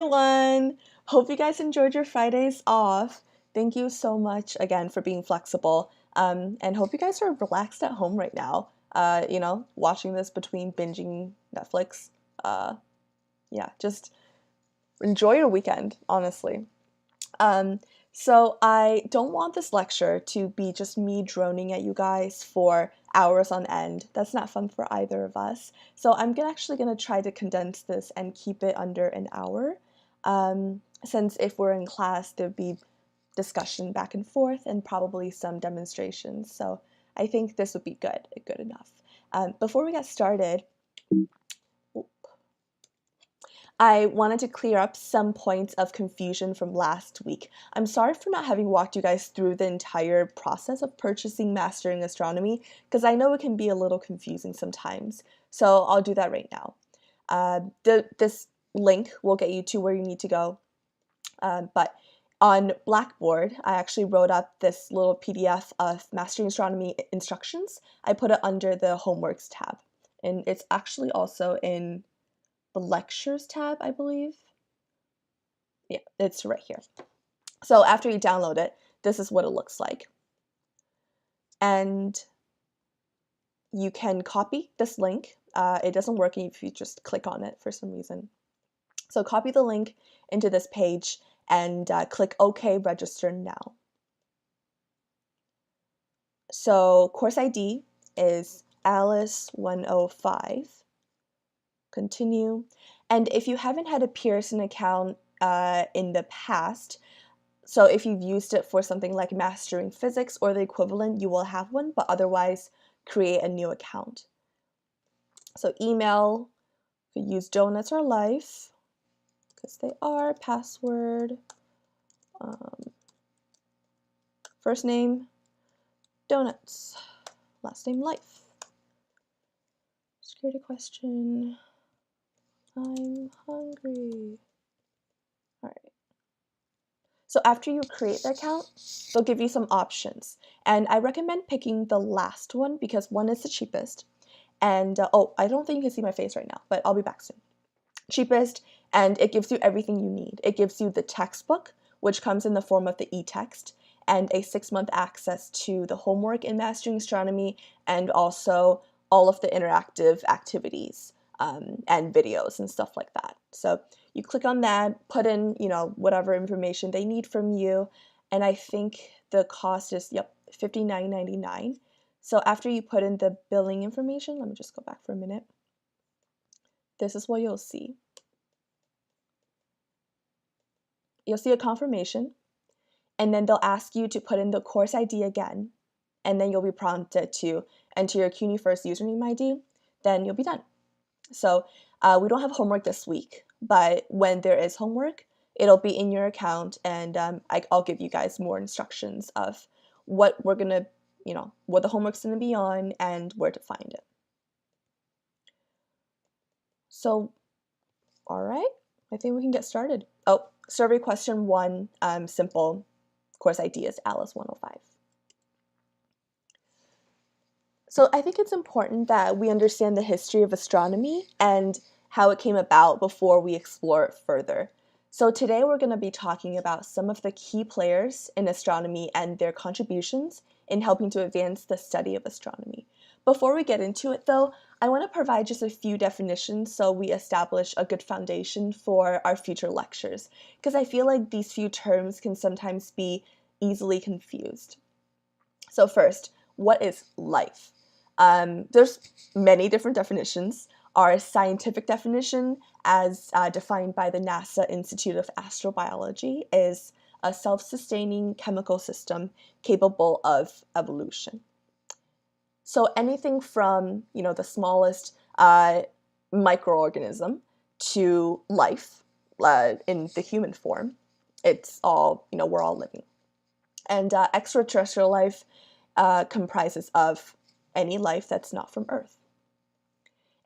Everyone. Hope you guys enjoyed your Fridays off. Thank you so much again for being flexible. And hope you guys are relaxed at home right now. Watching this between binging Netflix. Yeah, just enjoy your weekend, honestly. Um, so I don't want this lecture to be just me droning at you guys for hours on end. That's not fun for either of us. So actually gonna try to condense this and keep it under an hour. Since if we're in class, there'd be discussion back and forth and probably some demonstrations. So I think this would be good enough. Before we get started, I wanted to clear up some points of confusion from last week. I'm sorry for not having walked you guys through the entire process of purchasing Mastering Astronomy, because I know it can be a little confusing sometimes. So I'll do that right now. This link will get you to where you need to go. But on Blackboard, I actually wrote up this little PDF of Mastering Astronomy instructions. I put it under the Homeworks tab. And it's actually also in the Lectures tab, I believe. Yeah, it's right here. So after you download it, this is what it looks like. And you can copy this link. It doesn't work if you just click on it for some reason. So copy the link into this page and click OK, register now. So course ID is Alice105. Continue. And if you haven't had a Pearson account in the past, so if you've used it for something like Mastering Physics or the equivalent, you will have one, but otherwise create a new account. So email, you could use Donuts or Life, because they are. Password, first name, Donuts, last name, Life. Security question, I'm hungry. All right. So after you create the account, they'll give you some options. And I recommend picking the last one because one is the cheapest. And I don't think you can see my face right now, but I'll be back soon. Cheapest, and it gives you everything you need. It gives you the textbook, which comes in the form of the e-text, and a 6-month access to the homework in Mastering Astronomy, and also all of the interactive activities and videos and stuff like that. So you click on that, put in, whatever information they need from you, and I think the cost is, $59.99. So after you put in the billing information, let me just go back for a minute. This is what you'll see. You'll see a confirmation, and then they'll ask you to put in the course ID again, and then you'll be prompted to enter your CUNY First username ID, then you'll be done. So we don't have homework this week, but when there is homework, it'll be in your account, and I'll give you guys more instructions of what we're gonna, what the homework's gonna be on and where to find it. So, all right, I think we can get started. Oh, survey question 1, simple. Course ID is Alice105. So I think it's important that we understand the history of astronomy and how it came about before we explore it further. So today we're going to be talking about some of the key players in astronomy and their contributions in helping to advance the study of astronomy. Before we get into it though, I want to provide just a few definitions so we establish a good foundation for our future lectures, because I feel like these few terms can sometimes be easily confused. So first, what is life? There's many different definitions. Our scientific definition, as defined by the NASA Institute of Astrobiology, is a self-sustaining chemical system capable of evolution. So anything from, the smallest microorganism to life in the human form, it's all, we're all living. And extraterrestrial life comprises of any life that's not from Earth.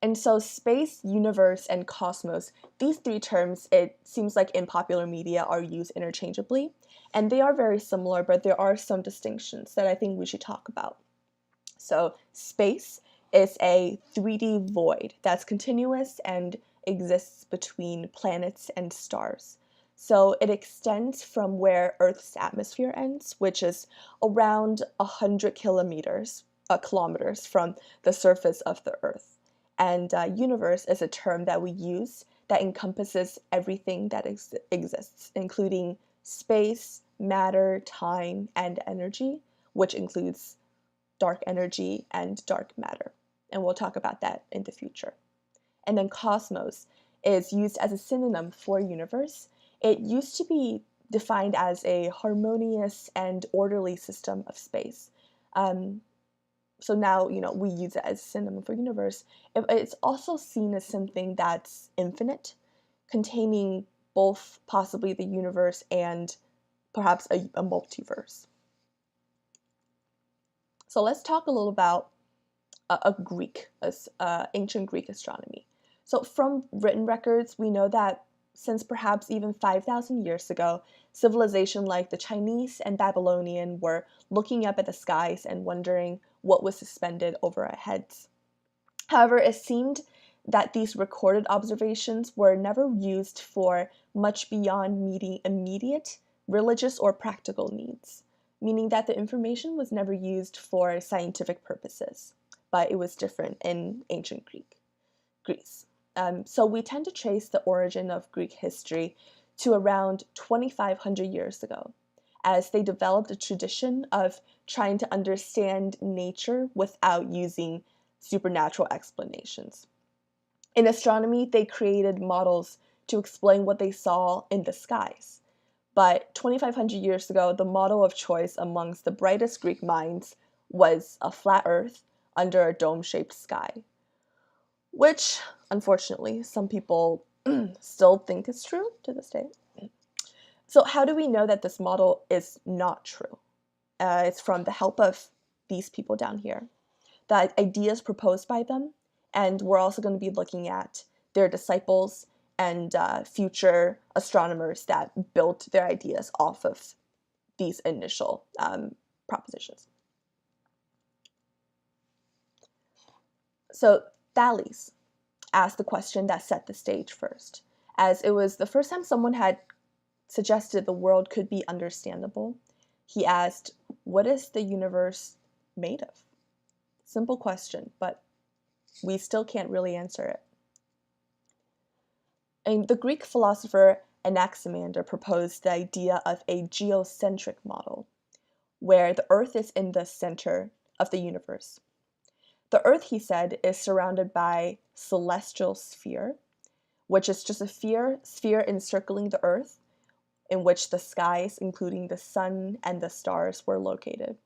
And so space, universe, and cosmos, these three terms, it seems like in popular media are used interchangeably, and they are very similar, but there are some distinctions that I think we should talk about. So space is a 3D void that's continuous and exists between planets and stars. So it extends from where Earth's atmosphere ends, which is around 100 kilometers from the surface of the Earth. And universe is a term that we use that encompasses everything that exists, including space, matter, time, and energy, which includes dark energy and dark matter. And we'll talk about that in the future. And then cosmos is used as a synonym for universe. It used to be defined as a harmonious and orderly system of space. So now, we use it as a synonym for universe. It's also seen as something that's infinite, containing both possibly the universe and perhaps a multiverse. So let's talk a little about ancient Greek astronomy. So from written records, we know that since perhaps even 5,000 years ago, civilization like the Chinese and Babylonian were looking up at the skies and wondering what was suspended over our heads. However, it seemed that these recorded observations were never used for much beyond meeting immediate religious or practical needs, meaning that the information was never used for scientific purposes, but it was different in ancient Greece. So we tend to trace the origin of Greek history to around 2,500 years ago, as they developed a tradition of trying to understand nature without using supernatural explanations. In astronomy, they created models to explain what they saw in the skies. But 2,500 years ago, the model of choice amongst the brightest Greek minds was a flat Earth under a dome-shaped sky, which, unfortunately, some people still think is true to this day. So how do we know that this model is not true? It's from the help of these people down here, the ideas proposed by them, and we're also going to be looking at their disciples and future astronomers that built their ideas off of these initial propositions. So Thales asked the question that set the stage first, as it was the first time someone had suggested the world could be understandable. He asked, what is the universe made of? Simple question, but we still can't really answer it. And the Greek philosopher Anaximander proposed the idea of a geocentric model, where the Earth is in the center of the universe. The Earth, he said, is surrounded by celestial sphere, which is just a sphere encircling the Earth, in which the skies, including the sun and the stars, were located.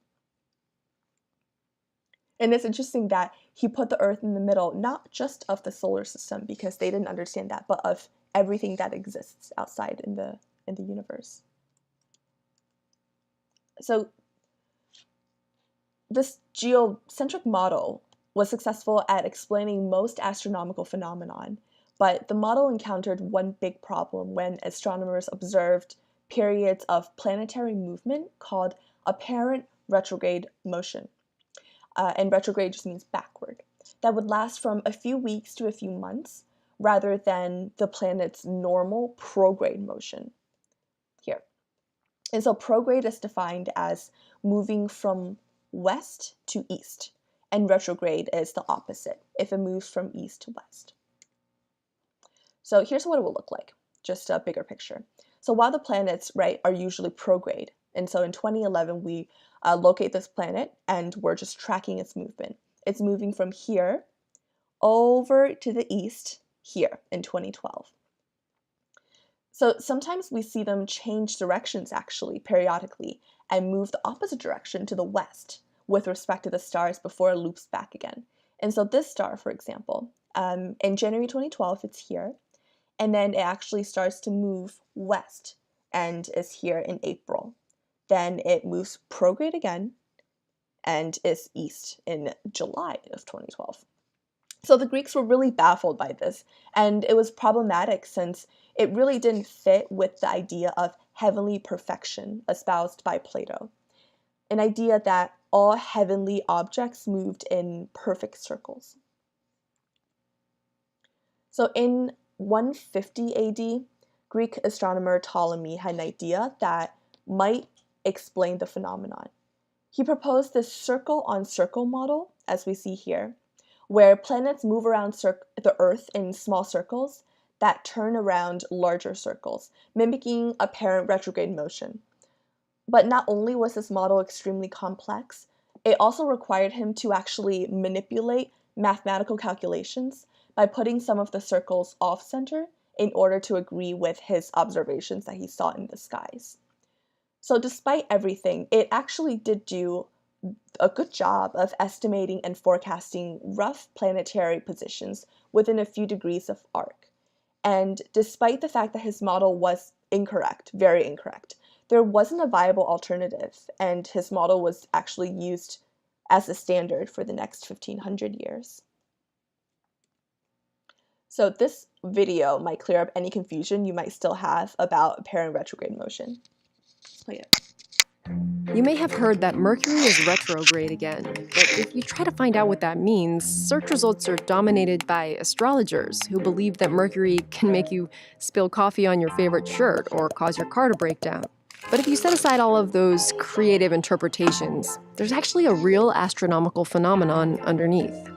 And it's interesting that he put the Earth in the middle, not just of the solar system, because they didn't understand that, but of everything that exists outside in the universe. So this geocentric model was successful at explaining most astronomical phenomenon, but the model encountered one big problem when astronomers observed periods of planetary movement called apparent retrograde motion. And retrograde just means backward. That would last from a few weeks to a few months, rather than the planet's normal prograde motion here. And so prograde is defined as moving from west to east, and retrograde is the opposite, if it moves from east to west. So here's what it will look like, just a bigger picture. So while the planets, right, are usually prograde, and so in 2011 we locate this planet and we're just tracking its movement. It's moving from here over to the east here in 2012. So sometimes we see them change directions actually periodically and move the opposite direction to the west with respect to the stars before it loops back again. And so this star, for example, in January 2012, it's here, and then it actually starts to move west and is here in April. Then it moves prograde again and is east in July of 2012. So the Greeks were really baffled by this, and it was problematic since it really didn't fit with the idea of heavenly perfection espoused by Plato, an idea that all heavenly objects moved in perfect circles. So in 150 AD, Greek astronomer Ptolemy had an idea that might explain the phenomenon. He proposed this circle-on-circle model, as we see here, where planets move around the Earth in small circles that turn around larger circles, mimicking apparent retrograde motion. But not only was this model extremely complex, it also required him to actually manipulate mathematical calculations by putting some of the circles off-center in order to agree with his observations that he saw in the skies. So despite everything, it actually did do a good job of estimating and forecasting rough planetary positions within a few degrees of arc. And despite the fact that his model was incorrect, very incorrect, there wasn't a viable alternative, and his model was actually used as a standard for the next 1500 years. So this video might clear up any confusion you might still have about apparent retrograde motion. Let's play it. You may have heard that Mercury is retrograde again, but if you try to find out what that means, search results are dominated by astrologers who believe that Mercury can make you spill coffee on your favorite shirt or cause your car to break down. But if you set aside all of those creative interpretations, there's actually a real astronomical phenomenon underneath.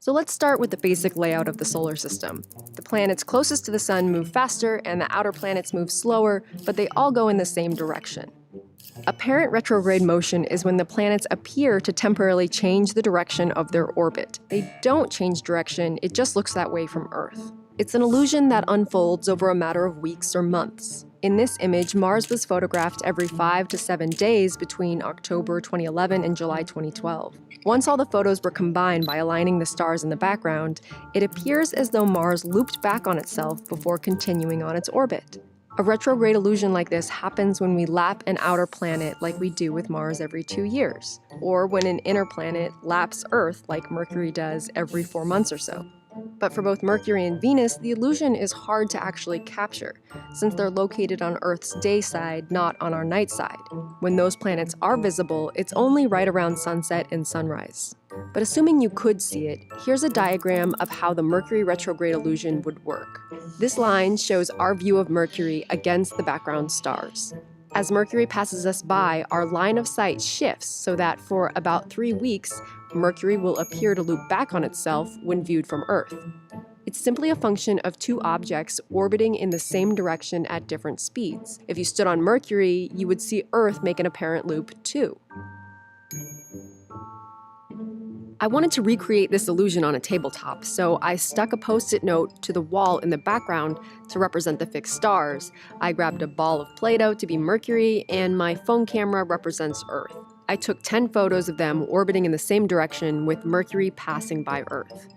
So let's start with the basic layout of the solar system. The planets closest to the sun move faster and the outer planets move slower, but they all go in the same direction. Apparent retrograde motion is when the planets appear to temporarily change the direction of their orbit. They don't change direction, it just looks that way from Earth. It's an illusion that unfolds over a matter of weeks or months. In this image, Mars was photographed every 5 to 7 days between October 2011 and July 2012. Once all the photos were combined by aligning the stars in the background, it appears as though Mars looped back on itself before continuing on its orbit. A retrograde illusion like this happens when we lap an outer planet like we do with Mars every 2 years, or when an inner planet laps Earth like Mercury does every 4 months or so. But for both Mercury and Venus, the illusion is hard to actually capture, since they're located on Earth's day side, not on our night side. When those planets are visible, it's only right around sunset and sunrise. But assuming you could see it, here's a diagram of how the Mercury retrograde illusion would work. This line shows our view of Mercury against the background stars. As Mercury passes us by, our line of sight shifts so that for about 3 weeks, Mercury will appear to loop back on itself when viewed from Earth. It's simply a function of two objects orbiting in the same direction at different speeds. If you stood on Mercury, you would see Earth make an apparent loop too. I wanted to recreate this illusion on a tabletop, so I stuck a post-it note to the wall in the background to represent the fixed stars. I grabbed a ball of Play-Doh to be Mercury, and my phone camera represents Earth. I took 10 photos of them orbiting in the same direction with Mercury passing by Earth.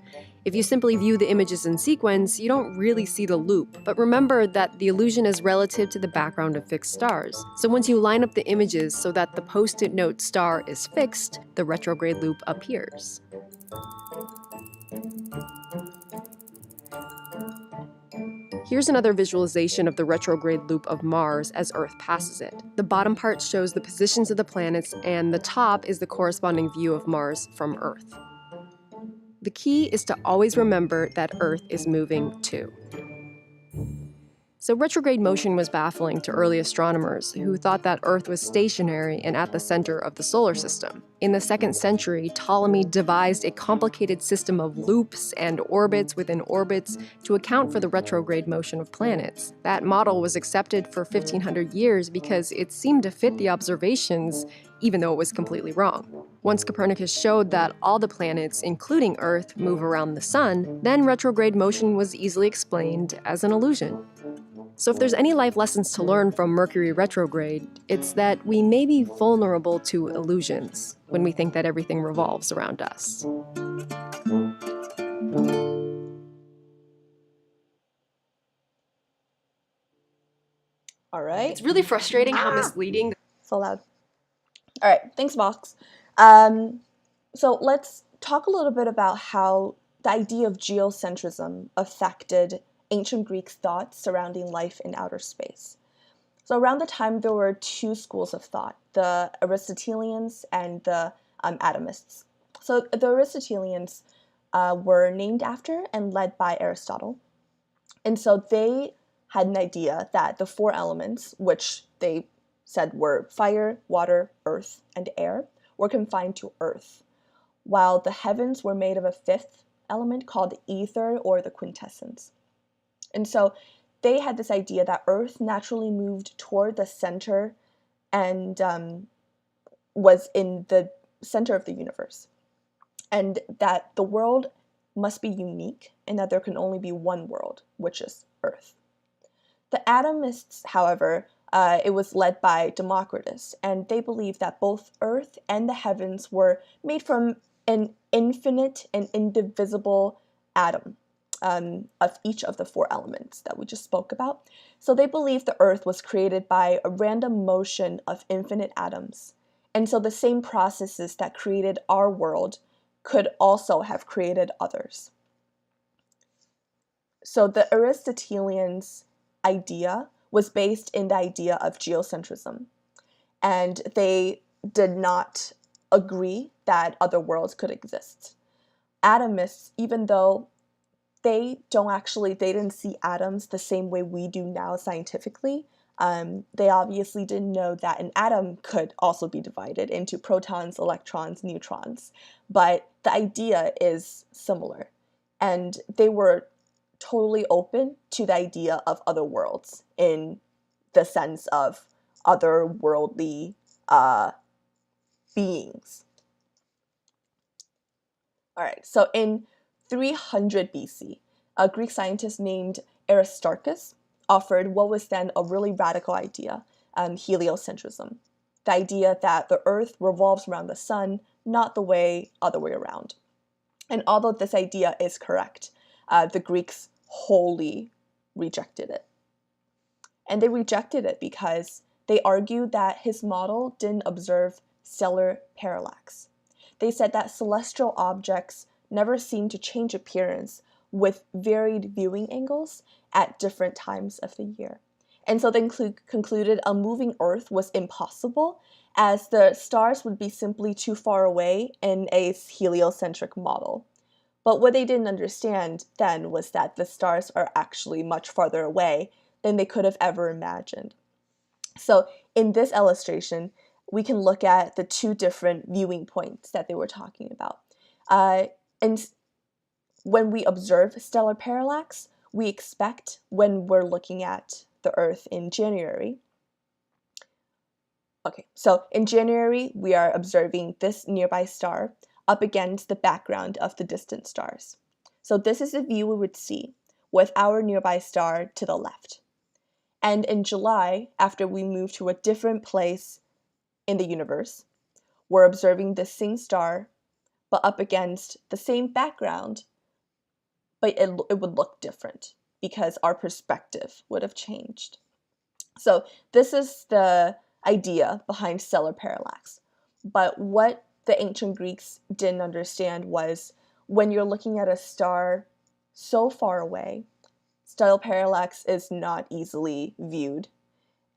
If you simply view the images in sequence, you don't really see the loop, but remember that the illusion is relative to the background of fixed stars. So once you line up the images so that the post-it note star is fixed, the retrograde loop appears. Here's another visualization of the retrograde loop of Mars as Earth passes it. The bottom part shows the positions of the planets, and the top is the corresponding view of Mars from Earth. The key is to always remember that Earth is moving too. So retrograde motion was baffling to early astronomers who thought that Earth was stationary and at the center of the solar system. In the 2nd century, Ptolemy devised a complicated system of loops and orbits within orbits to account for the retrograde motion of planets. That model was accepted for 1500 years because it seemed to fit the observations, even though it was completely wrong. Once Copernicus showed that all the planets, including Earth, move around the sun, then retrograde motion was easily explained as an illusion. So if there's any life lessons to learn from Mercury retrograde, it's that we may be vulnerable to illusions when we think that everything revolves around us. All right. It's really frustrating how misleading. So loud. All right, thanks, Vox. So let's talk a little bit about how the idea of geocentrism affected ancient Greek thoughts surrounding life in outer space. So around the time, there were two schools of thought, the Aristotelians and the atomists. So the Aristotelians were named after and led by Aristotle. And so they had an idea that the four elements, which they said were fire, water, earth, and air, were confined to earth, while the heavens were made of a fifth element called ether or the quintessence. And so they had this idea that earth naturally moved toward the center and was in the center of the universe, and that the world must be unique and that there can only be one world, which is Earth. The atomists, however, it was led by Democritus, and they believed that both Earth and the heavens were made from an infinite and indivisible atom of each of the four elements that we just spoke about. So they believed the Earth was created by a random motion of infinite atoms. And so the same processes that created our world could also have created others. So the Aristotelians' idea was based in the idea of geocentrism, and they did not agree that other worlds could exist. Atomists, even though they didn't see atoms the same way we do now scientifically, they obviously didn't know that an atom could also be divided into protons, electrons, neutrons, but the idea is similar, and they were totally open to the idea of other worlds in the sense of otherworldly beings. All right, so in 300 BC, a Greek scientist named Aristarchus offered what was then a really radical idea, heliocentrism. The idea that the Earth revolves around the sun, not the other way around. And although this idea is correct, the Greeks wholly rejected it. And they rejected it because they argued that his model didn't observe stellar parallax. They said that celestial objects never seemed to change appearance with varied viewing angles at different times of the year. And so they concluded a moving Earth was impossible, as the stars would be simply too far away in a heliocentric model. But what they didn't understand then was that the stars are actually much farther away than they could have ever imagined. So in this illustration, we can look at the two different viewing points that they were talking about. And when we observe stellar parallax, we expect when we're looking at the Earth in January. Okay, so in January, we are observing this nearby star up against the background of the distant stars. So this is the view we would see with our nearby star to the left. And in July, after we move to a different place in the universe, we're observing the same star, but up against the same background, but it would look different because our perspective would have changed. So this is the idea behind stellar parallax. But what the ancient Greeks didn't understand was when you're looking at a star so far away, stellar parallax is not easily viewed.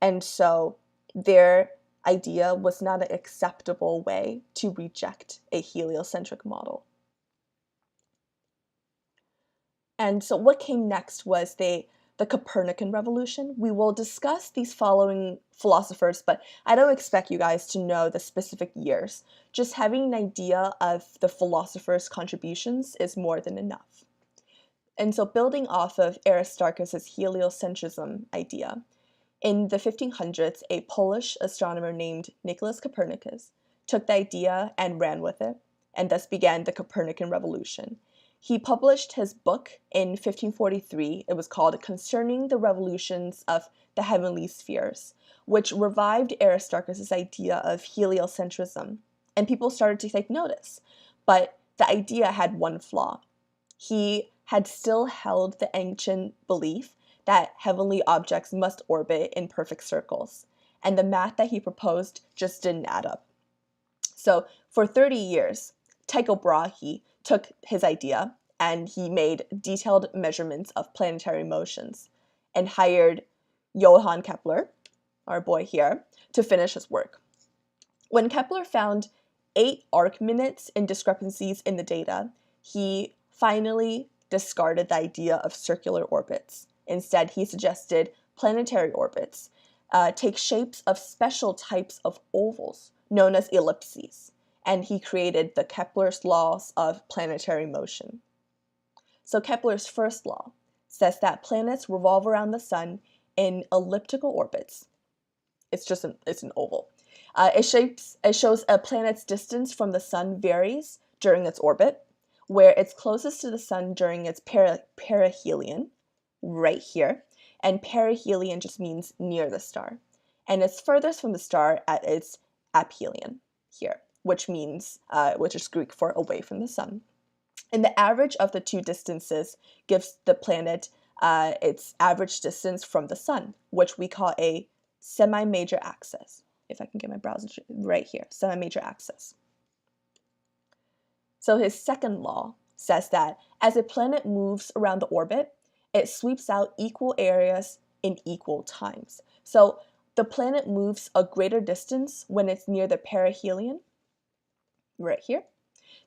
And so their idea was not an acceptable way to reject a heliocentric model. And so what came next was the Copernican revolution. We will discuss these following philosophers, but I don't expect you guys to know the specific years. Just having an idea of the philosophers' contributions is more than enough. And so building off of Aristarchus' heliocentrism idea, in the 1500s, a Polish astronomer named Nicholas Copernicus took the idea and ran with it, and thus began the Copernican revolution. He published his book in 1543. It was called Concerning the Revolutions of the Heavenly Spheres, which revived Aristarchus' idea of heliocentrism, and people started to take notice. But the idea had one flaw. He had still held the ancient belief that heavenly objects must orbit in perfect circles, and the math that he proposed just didn't add up. So for 30 years, Tycho Brahe took his idea and he made detailed measurements of planetary motions and hired Johann Kepler, our boy here, to finish his work. When Kepler found 8 arc minutes in discrepancies in the data, he finally discarded the idea of circular orbits. Instead, he suggested planetary orbits take shapes of special types of ovals known as ellipses, and he created the Kepler's laws of planetary motion. So Kepler's first law says that planets revolve around the sun in elliptical orbits. It's an oval. It shows a planet's distance from the sun varies during its orbit, where it's closest to the sun during its perihelion, right here, and perihelion just means near the star, and it's furthest from the star at its aphelion here, which is Greek for away from the sun. And the average of the two distances gives the planet its average distance from the sun, which we call a semi-major axis. If I can get my browser right here, semi-major axis. So his second law says that as a planet moves around the orbit, it sweeps out equal areas in equal times. So the planet moves a greater distance when it's near the perihelion, right here,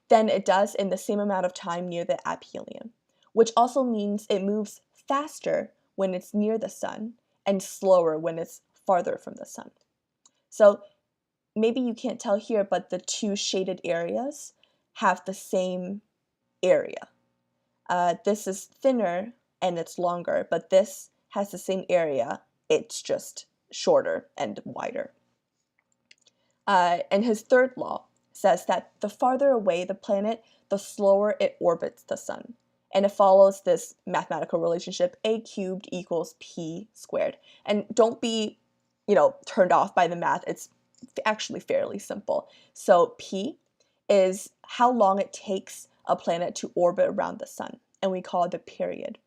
than it does in the same amount of time near the aphelion, which also means it moves faster when it's near the sun and slower when it's farther from the sun. So maybe you can't tell here, but the two shaded areas have the same area. This is thinner and it's longer, but this has the same area. It's just shorter and wider. And his third law says that the farther away the planet, the slower it orbits the sun. And it follows this mathematical relationship, a cubed equals p squared. And don't be, turned off by the math. It's actually fairly simple. So p is how long it takes a planet to orbit around the sun, and we call it the period.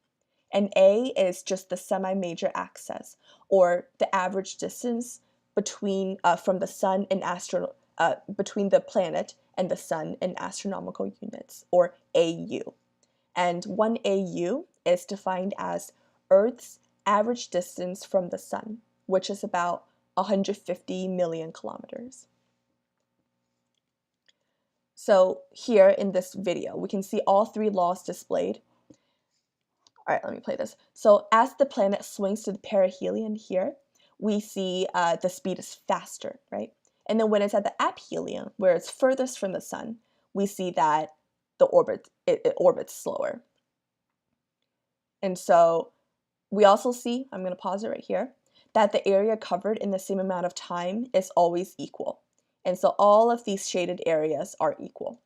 And a is just the semi-major axis, or the average distance between from the sun and between the planet and the sun in astronomical units, or AU. And 1 AU is defined as Earth's average distance from the sun, which is about 150 million kilometers. So here in this video, we can see all three laws displayed. All right, let me play this. So as the planet swings to the perihelion here, we see the speed is faster, right? And then when it's at the aphelion, where it's furthest from the sun, we see that it orbits slower. And so we also see, I'm going to pause it right here, that the area covered in the same amount of time is always equal. And so all of these shaded areas are equal.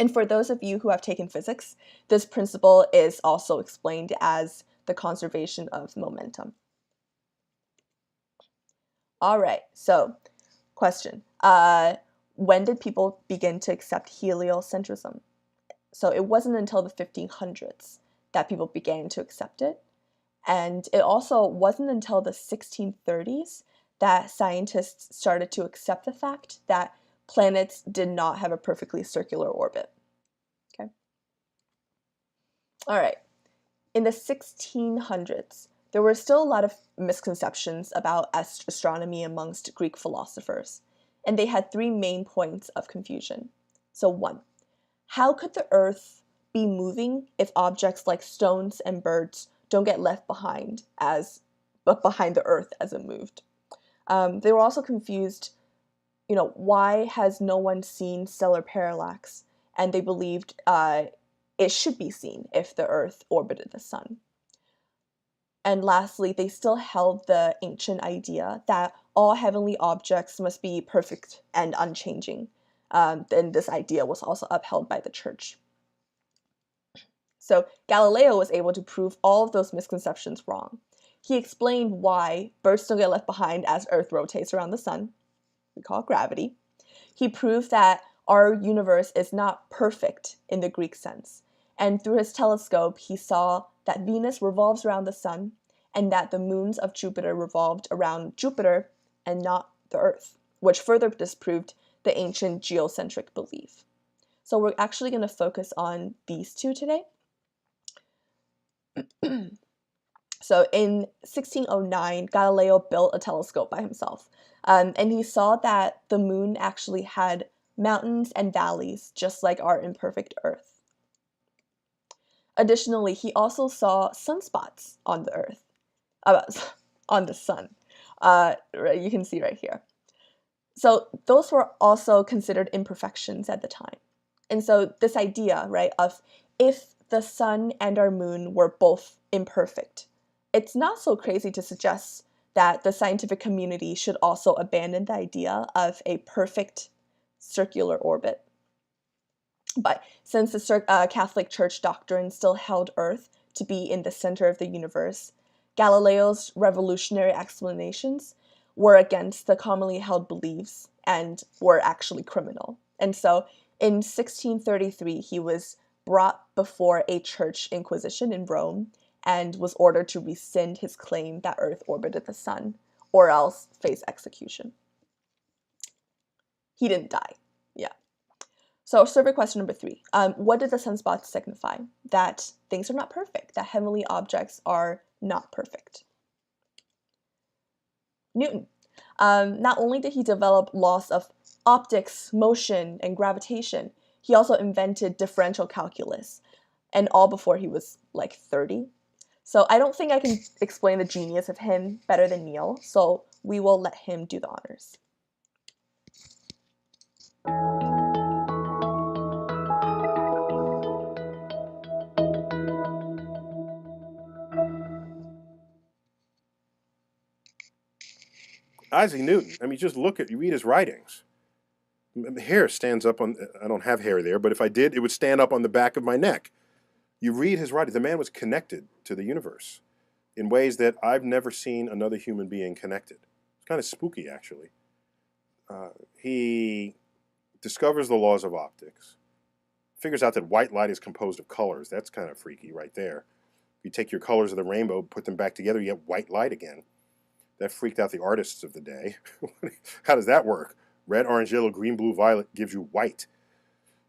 And for those of you who have taken physics, this principle is also explained as the conservation of momentum. All right, so question. When did people begin to accept heliocentrism? So it wasn't until the 1500s that people began to accept it. And it also wasn't until the 1630s that scientists started to accept the fact that planets did not have a perfectly circular orbit. Okay. All right. In the 1600s, there were still a lot of misconceptions about astronomy amongst Greek philosophers, and they had three main points of confusion. So 1, how could the Earth be moving if objects like stones and birds don't get left behind the Earth as it moved? They were also confused, why has no one seen stellar parallax? And they believed it should be seen if the Earth orbited the sun. And lastly, they still held the ancient idea that all heavenly objects must be perfect and unchanging. And this idea was also upheld by the church. So Galileo was able to prove all of those misconceptions wrong. He explained why birds don't get left behind as Earth rotates around the sun. We call it gravity. He proved that our universe is not perfect in the Greek sense. And through his telescope, he saw that Venus revolves around the sun and that the moons of Jupiter revolved around Jupiter and not the Earth, which further disproved the ancient geocentric belief. So we're actually going to focus on these two today. So in 1609, Galileo built a telescope by himself, and he saw that the moon actually had mountains and valleys, just like our imperfect Earth. Additionally, he also saw sunspots on the Earth, on the sun. You can see right here. So those were also considered imperfections at the time. And so this idea, right, of if the sun and our moon were both imperfect, it's not so crazy to suggest that the scientific community should also abandon the idea of a perfect circular orbit. But since the Catholic Church doctrine still held Earth to be in the center of the universe, Galileo's revolutionary explanations were against the commonly held beliefs and were actually criminal. And so in 1633, he was brought before a church inquisition in Rome and was ordered to rescind his claim that Earth orbited the sun, or else face execution. He didn't die. Yeah. So survey question number 3. What did the sunspots signify? That things are not perfect, that heavenly objects are not perfect. Newton. Not only did he develop laws of optics, motion, and gravitation, he also invented differential calculus, and all before he was like 30. So I don't think I can explain the genius of him better than Neil, so we will let him do the honors. Isaac Newton, I mean, you read his writings. The hair stands up on, I don't have hair there, but if I did, it would stand up on the back of my neck. You read his writings. The man was connected to the universe in ways that I've never seen another human being connected. It's kind of spooky, actually. He discovers the laws of optics, figures out that white light is composed of colors. That's kind of freaky right there. You take your colors of the rainbow, put them back together, you get white light again. That freaked out the artists of the day. How does that work? Red, orange, yellow, green, blue, violet gives you white.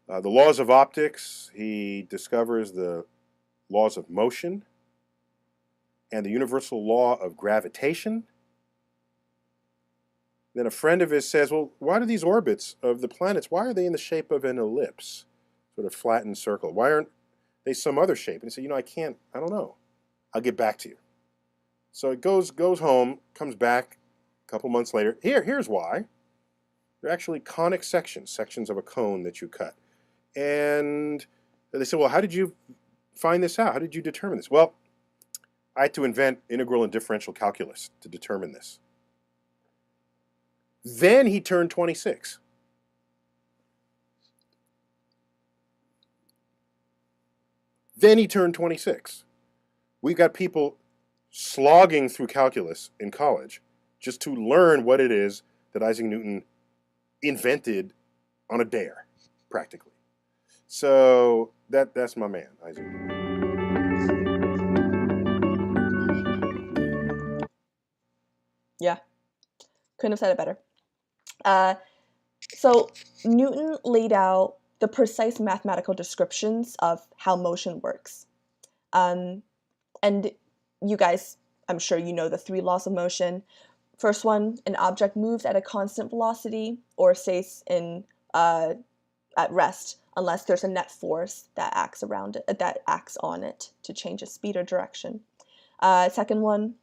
The laws of optics, he discovers the laws of motion and the universal law of gravitation. Then a friend of his says, well, why do these orbits of the planets, why are they in the shape of an ellipse, sort of flattened circle? Why aren't they some other shape? And he said, I don't know. I'll get back to you. So it goes home, comes back a couple months later. Here's why. They're actually conic sections of a cone that you cut. And they said, well, how did you find this out? How did you determine this? Well, I had to invent integral and differential calculus to determine this. Then he turned 26. We've got people slogging through calculus in college just to learn what it is that Isaac Newton invented on a dare, practically. So that's my man, Isaac Newton. Yeah, couldn't have said it better. So Newton laid out the precise mathematical descriptions of how motion works. And you guys, I'm sure you know the 3 laws of motion. First one, an object moves at a constant velocity or stays at rest unless there's a net force that acts on it to change its speed or direction. Second one,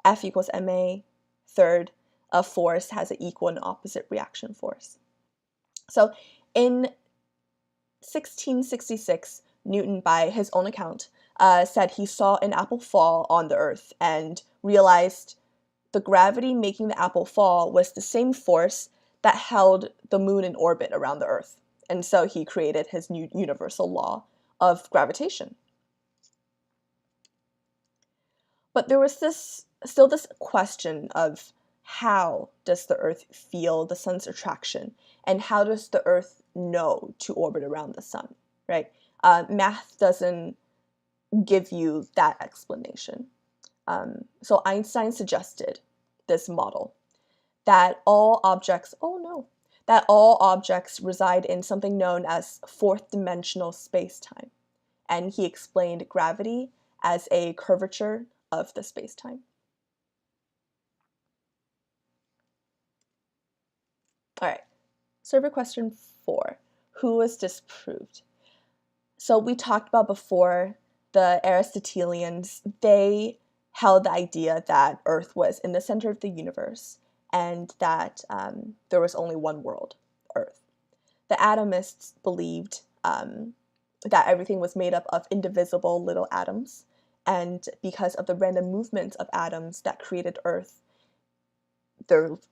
F equals ma. Third, a force has an equal and opposite reaction force. So in 1666, Newton, by his own account, said he saw an apple fall on the earth and realized the gravity making the apple fall was the same force that held the moon in orbit around the earth. And so he created his new universal law of gravitation. But there was still this question of how does the earth feel the sun's attraction, and how does the earth know to orbit around the sun, right? Math doesn't give you that explanation. So Einstein suggested this model that all objects reside in something known as fourth dimensional space-time. And he explained gravity as a curvature of the space-time. All right, Survey question 4. Who was disproved? So we talked about before, the Aristotelians, they held the idea that Earth was in the center of the universe and that there was only one world, Earth. The atomists believed that everything was made up of indivisible little atoms, and because of the random movements of atoms that created Earth,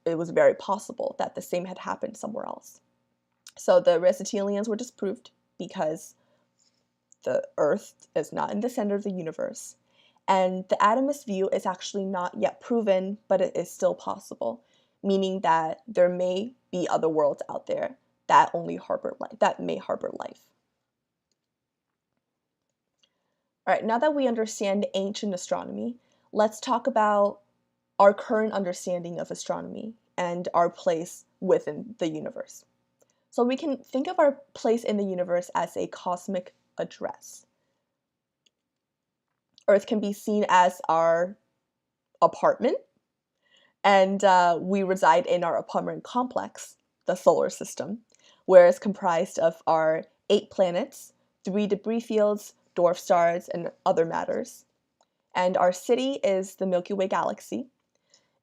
it was very possible that the same had happened somewhere else. So the Aristotelians were disproved because the Earth is not in the center of the universe. And the atomist view is actually not yet proven, but it is still possible, meaning that there may be other worlds out there that only harbor life, that may harbor life. All right, now that we understand ancient astronomy, let's talk about our current understanding of astronomy and our place within the universe. So we can think of our place in the universe as a cosmic address. Earth can be seen as our apartment, and we reside in our apartment complex, the solar system, where it's comprised of our 8 planets, 3 debris fields, dwarf stars, and other matters. And our city is the Milky Way galaxy.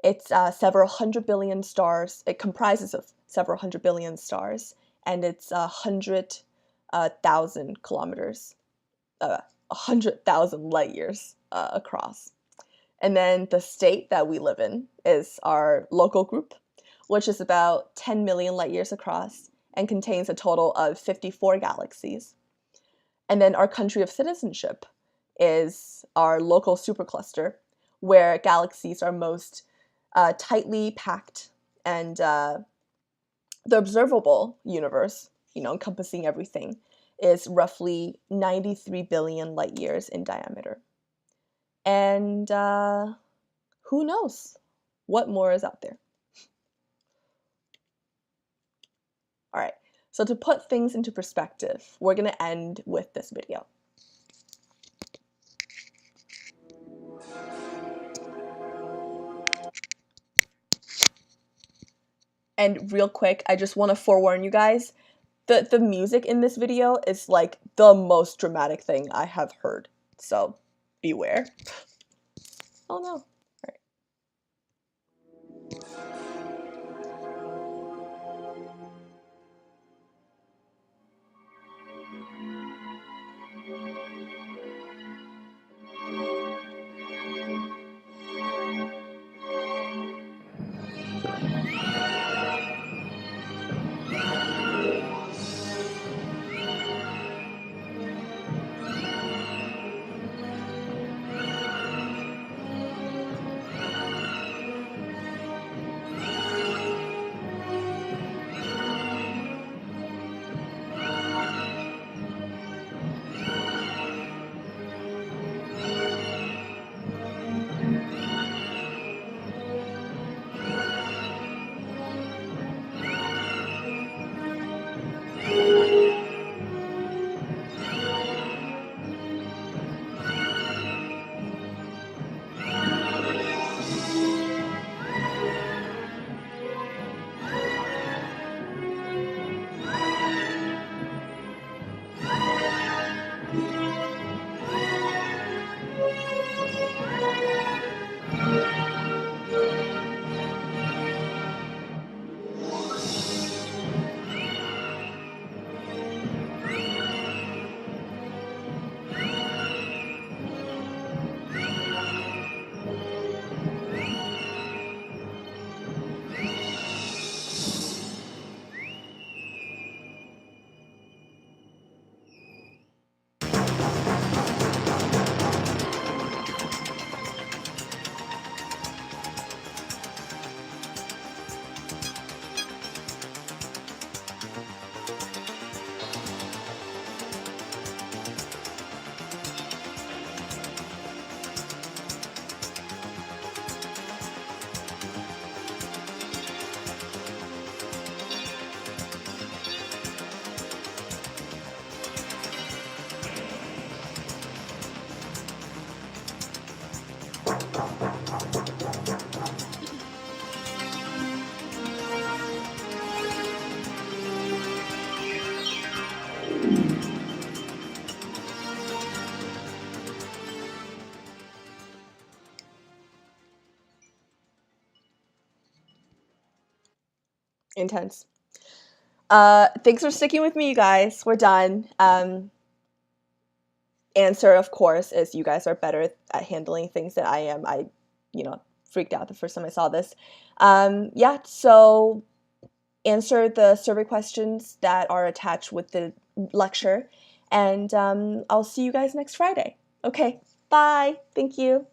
It's several hundred billion stars. It comprises of several hundred billion stars, and it's 100,000 kilometers, 100,000 light years across. And then the state that we live in is our local group, which is about 10 million light years across and contains a total of 54 galaxies. And then our country of citizenship is our local supercluster, where galaxies are most tightly packed, and the observable universe, encompassing everything, is roughly 93 billion light years in diameter. And who knows what more is out there? All right, so to put things into perspective, we're going to end with this video. And real quick, I just want to forewarn you guys, the music in this video is like the most dramatic thing I have heard. So beware. Oh no. All right. Intense. Thanks for sticking with me, you guys. We're done. Answer, of course, is you guys are better at handling things than I am. I, freaked out the first time I saw this. Yeah, so answer the survey questions that are attached with the lecture, and I'll see you guys next Friday. Okay, bye. Thank you.